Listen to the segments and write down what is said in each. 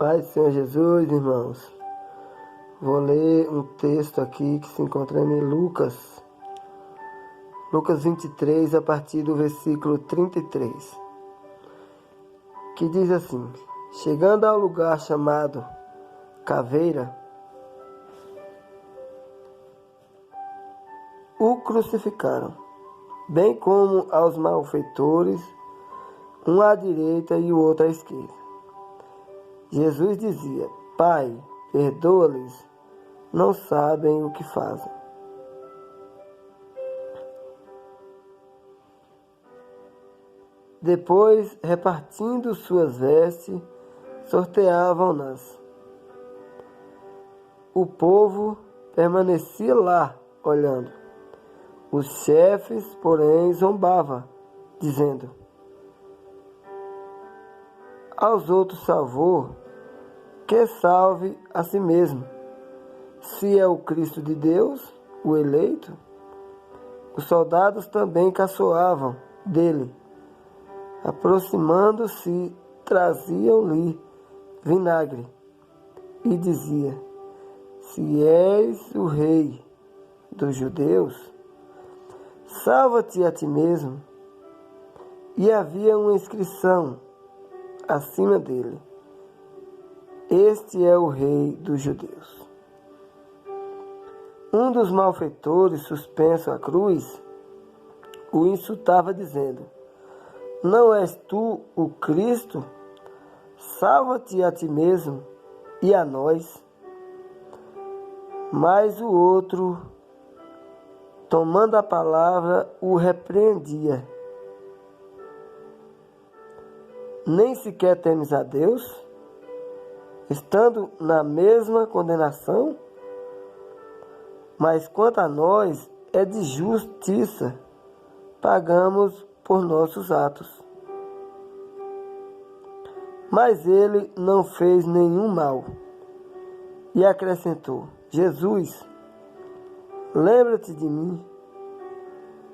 Paz do Senhor Jesus, irmãos. Vou ler um texto aqui que se encontra em Lucas 23, a partir do versículo 33, que diz assim: Chegando ao lugar chamado Caveira, o crucificaram, bem como aos malfeitores, um à direita e o outro à esquerda. Jesus dizia: Pai, perdoa-lhes, não sabem o que fazem. Depois, repartindo suas vestes, sorteavam-nas. O povo permanecia lá, olhando. Os chefes, porém, zombavam, dizendo: Aos outros salvou, que salve a si mesmo. Se é o Cristo de Deus, o eleito. Os soldados também caçoavam dele. Aproximando-se, traziam-lhe vinagre e dizia: Se és o rei dos judeus, salva-te a ti mesmo. E havia uma inscrição acima dele: Este é o rei dos judeus. Um dos malfeitores, suspenso à cruz, o insultava dizendo: Não és tu o Cristo? Salva-te a ti mesmo e a nós. Mas o outro, tomando a palavra, o repreendia: Nem sequer temes a Deus, estando na mesma condenação? Mas quanto a nós, é de justiça, pagamos por nossos atos. Mas ele não fez nenhum mal. E acrescentou: Jesus, lembra-te de mim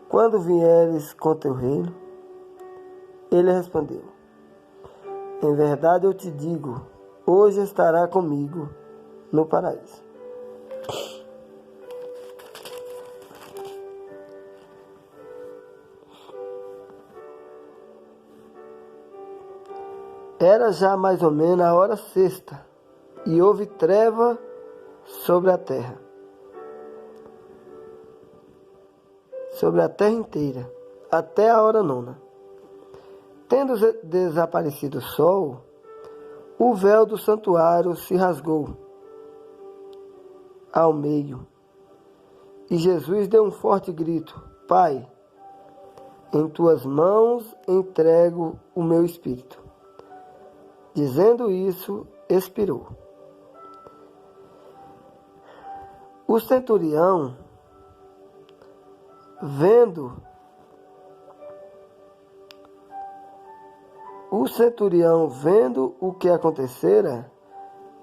quando vieres com teu reino. Ele respondeu: Em verdade eu te digo, hoje estará comigo no paraíso. Era já mais ou menos a hora sexta, e houve treva sobre a terra inteira, até a hora nona. Tendo desaparecido o sol, o véu do santuário se rasgou ao meio, e Jesus deu um forte grito: Pai, em tuas mãos entrego o meu espírito. Dizendo isso, expirou. O centurião, vendo o que acontecera,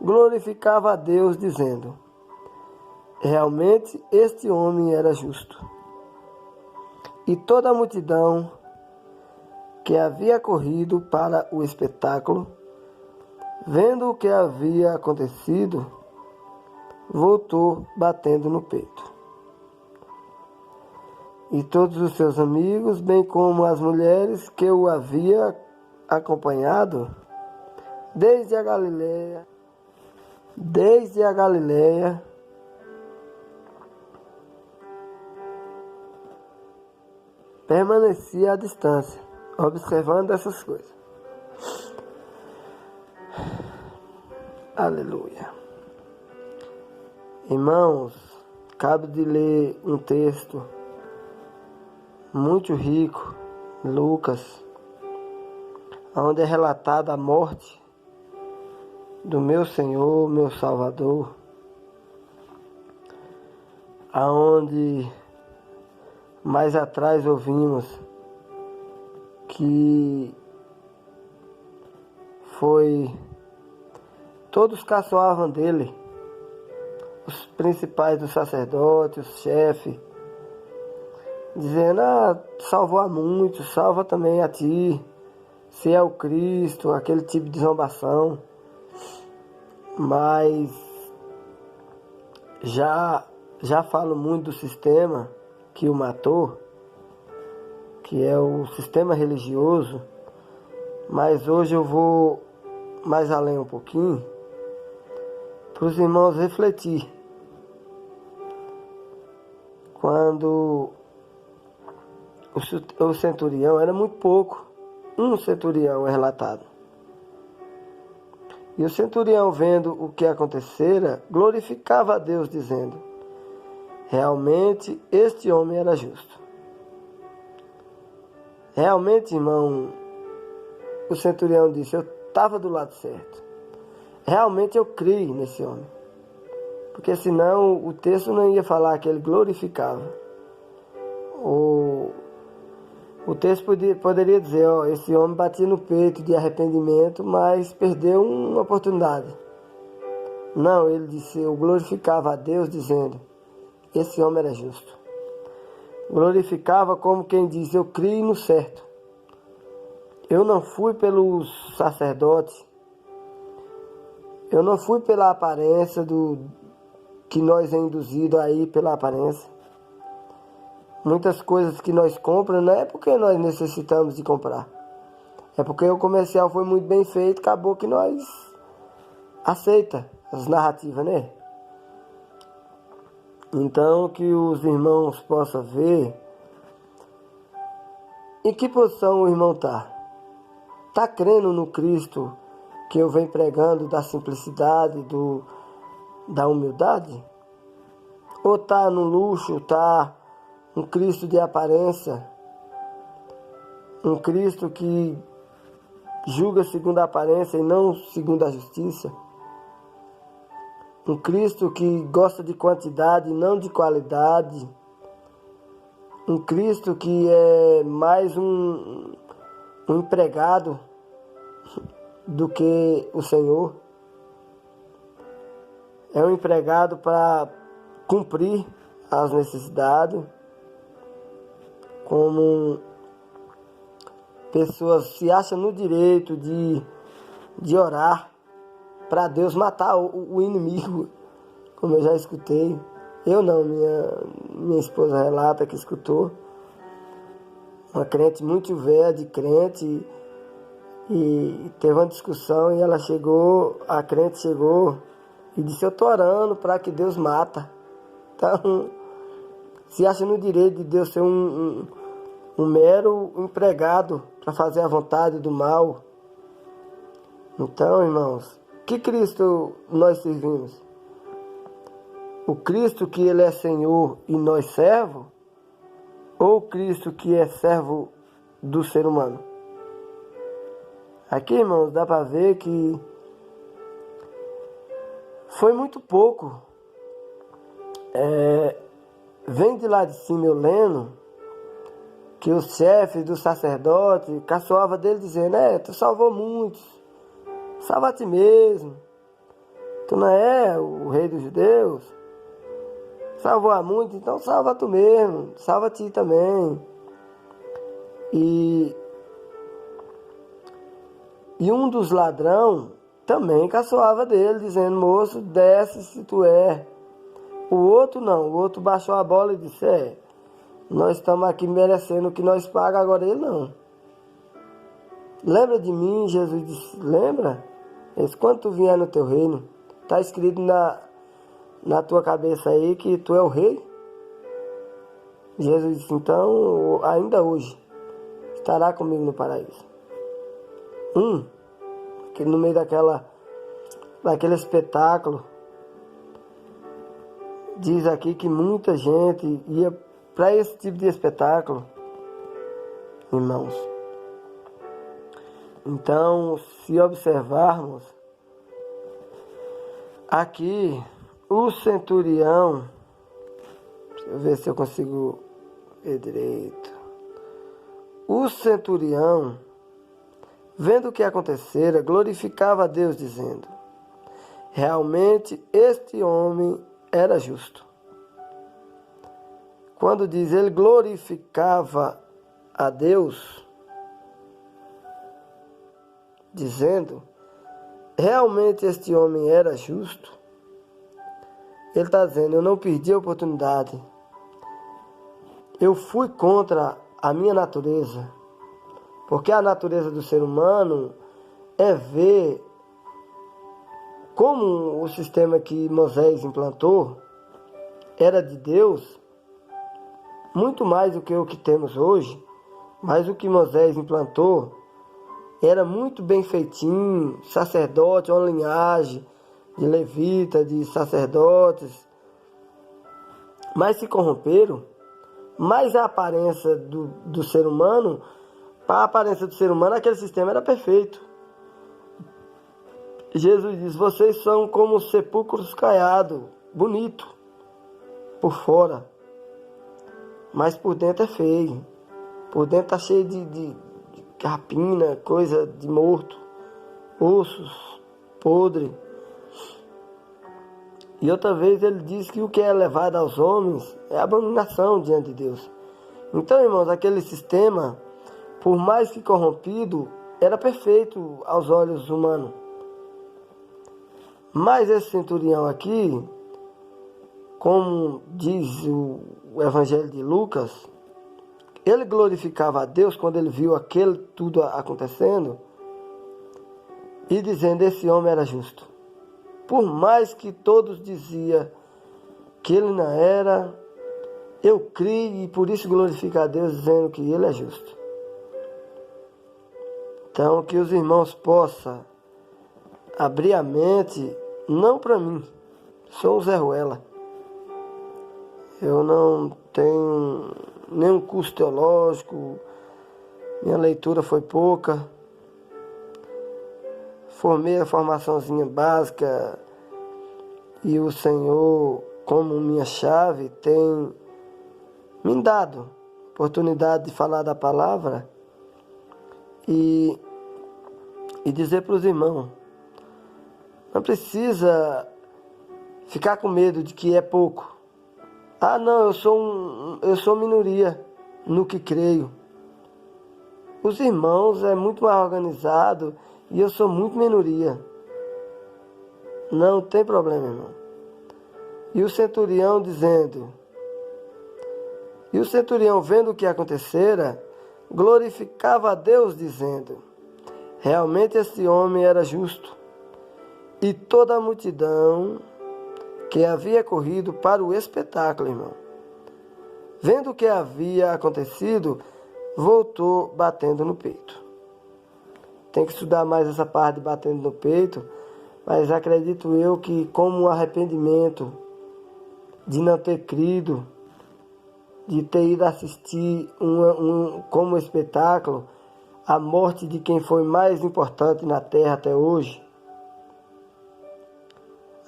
glorificava a Deus, dizendo: Realmente este homem era justo. E toda a multidão que havia corrido para o espetáculo, vendo o que havia acontecido, voltou batendo no peito. E todos os seus amigos, bem como as mulheres que o haviam acompanhado, desde a Galileia, permanecia à distância, observando essas coisas. Aleluia. Irmãos, acabo de ler um texto muito rico, Lucas, onde é relatada a morte do meu Senhor, meu Salvador, aonde mais atrás ouvimos que todos caçoavam dele, os principais dos sacerdotes, os chefes, dizendo: salvou a muitos, salva também a ti, se é o Cristo, aquele tipo de zombação. mas já falo muito do sistema que o matou, que é o sistema religioso, mas hoje eu vou mais além um pouquinho, para os irmãos refletir. Quando o centurião era muito pouco, um centurião é relatado. E o centurião, vendo o que acontecera, glorificava a Deus, dizendo: realmente este homem era justo. Realmente, irmão, o centurião disse: eu estava do lado certo. Realmente eu criei nesse homem. Porque senão o texto não ia falar que ele glorificava. O texto poderia dizer: ó, esse homem batia no peito de arrependimento, mas perdeu uma oportunidade. Não, ele disse: eu glorificava a Deus, dizendo: esse homem era justo. Glorificava como quem diz: eu criei no certo. Eu não fui pelos sacerdotes. Eu não fui pela aparência que nós é induzido aí pela aparência. Muitas coisas que nós compramos não é porque nós necessitamos de comprar. É porque o comercial foi muito bem feito, acabou que nós aceita as narrativas, né? Então, que os irmãos possam ver em que posição o irmão está. Está crendo no Cristo que eu venho pregando, da simplicidade, da humildade? Ou está no luxo, está um Cristo de aparência? Um Cristo que julga segundo a aparência e não segundo a justiça? Um Cristo que gosta de quantidade e não de qualidade? Um Cristo que é mais um empregado do que o Senhor? É um empregado para cumprir as necessidades, como pessoas se acham no direito de orar para Deus matar o inimigo, como eu já escutei. Eu não, minha esposa relata que escutou. Uma crente muito velha, de crente, e teve uma discussão e a crente chegou e disse: eu estou orando para que Deus mata. Então, se acha no direito de Deus ser um mero empregado para fazer a vontade do mal. Então, irmãos, que Cristo nós servimos? O Cristo que Ele é Senhor e nós servo? Ou o Cristo que é servo do ser humano? Aqui, irmãos, dá para ver que foi muito pouco. Vem de lá de cima eu lendo que os chefes do sacerdote caçoavam dele dizendo: tu salvou muitos, salva a ti mesmo. Tu não é o rei dos judeus? Salvou a muitos, então salva tu mesmo, salva a ti também. E um dos ladrões também caçoava dele, dizendo: moço, desce se tu é. O outro não, o outro baixou a bola e disse: nós estamos aqui merecendo o que nós pagamos, agora ele não. Lembra de mim? Jesus disse: lembra? Quando tu vier no teu reino, está escrito na tua cabeça aí que tu é o rei? Jesus disse: então, ainda hoje, estará comigo no paraíso. Que no meio daquele espetáculo, diz aqui que muita gente ia para esse tipo de espetáculo, irmãos. Então, se observarmos aqui, o centurião, deixa eu ver se eu consigo ver direito. O centurião, vendo o que acontecera, glorificava a Deus, dizendo: realmente este homem era justo. Quando diz ele glorificava a Deus, dizendo, realmente este homem era justo? Ele está dizendo, eu não perdi a oportunidade. Eu fui contra a minha natureza. Porque a natureza do ser humano é ver como o sistema que Moisés implantou era de Deus, muito mais do que o que temos hoje, mas o que Moisés implantou era muito bem feitinho, sacerdote, uma linhagem de levita, de sacerdotes, mas se corromperam, mas a aparência do ser humano, para a aparência do ser humano, aquele sistema era perfeito. Jesus diz, vocês são como sepulcros caiados, bonito, por fora, mas por dentro é feio. Por dentro está cheio de rapina, coisa de morto, ossos, podre. E outra vez ele diz que o que é levado aos homens é abominação diante de Deus. Então, irmãos, aquele sistema, por mais que corrompido, era perfeito aos olhos humanos. Mas esse centurião aqui, como diz o Evangelho de Lucas, ele glorificava a Deus quando ele viu aquele tudo acontecendo e dizendo, esse homem era justo. Por mais que todos diziam que ele não era, eu creio e por isso glorifico a Deus dizendo que ele é justo. Então, que os irmãos possam abrir a mente, não para mim, sou o Zé Ruela. Eu não tenho nenhum curso teológico, minha leitura foi pouca. Formei a formaçãozinha básica e o Senhor, como minha chave, tem me dado oportunidade de falar da palavra e dizer para os irmãos, não precisa ficar com medo de que é pouco. Ah, não, eu sou minoria no que creio. Os irmãos é muito mais organizado e eu sou muito minoria. Não tem problema, irmão. E o centurião dizendo, e o centurião vendo o que acontecera, glorificava a Deus dizendo, realmente esse homem era justo. E toda a multidão que havia corrido para o espetáculo, irmão, vendo o que havia acontecido, voltou batendo no peito. Tem que estudar mais essa parte de batendo no peito, mas acredito eu que como um arrependimento de não ter crido, de ter ido assistir como espetáculo a morte de quem foi mais importante na terra até hoje,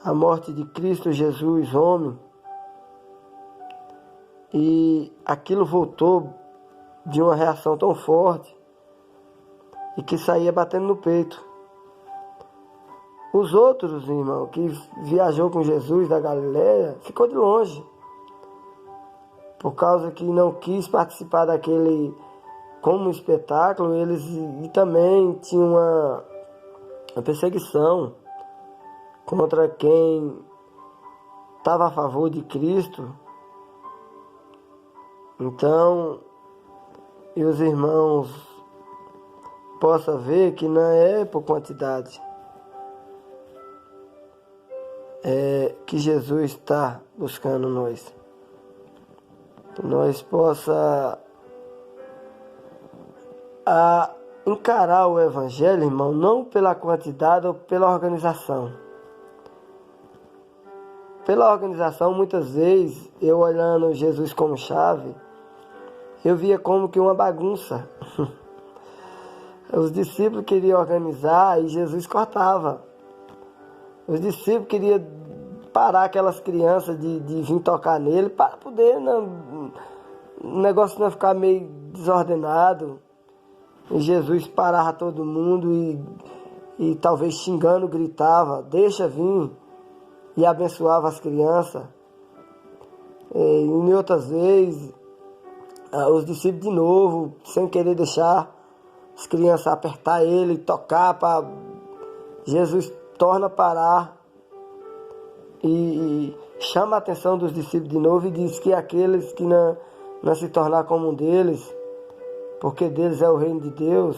a morte de Cristo Jesus, homem, e aquilo voltou de uma reação tão forte e que saía batendo no peito. Os outros, irmão, que viajou com Jesus da Galileia, ficou de longe, por causa que não quis participar daquele como espetáculo, eles e também tinham uma perseguição contra quem estava a favor de Cristo. Então, e os irmãos possam ver que não é por quantidade, é que Jesus está buscando nós. Que nós possa encarar o Evangelho, irmão, não pela quantidade ou pela organização. Pela organização, muitas vezes, eu olhando Jesus como chave, eu via como que uma bagunça. Os discípulos queriam organizar e Jesus cortava. Os discípulos queriam parar aquelas crianças de vir tocar nele para poder o negócio não ficar meio desordenado. E Jesus parava todo mundo e talvez xingando, gritava, deixa vir. E abençoava as crianças. E em outras vezes, os discípulos de novo, sem querer deixar as crianças apertar ele, tocar para Jesus torna a parar e chama a atenção dos discípulos de novo e diz que aqueles que não se tornar como um deles, porque deles é o reino de Deus,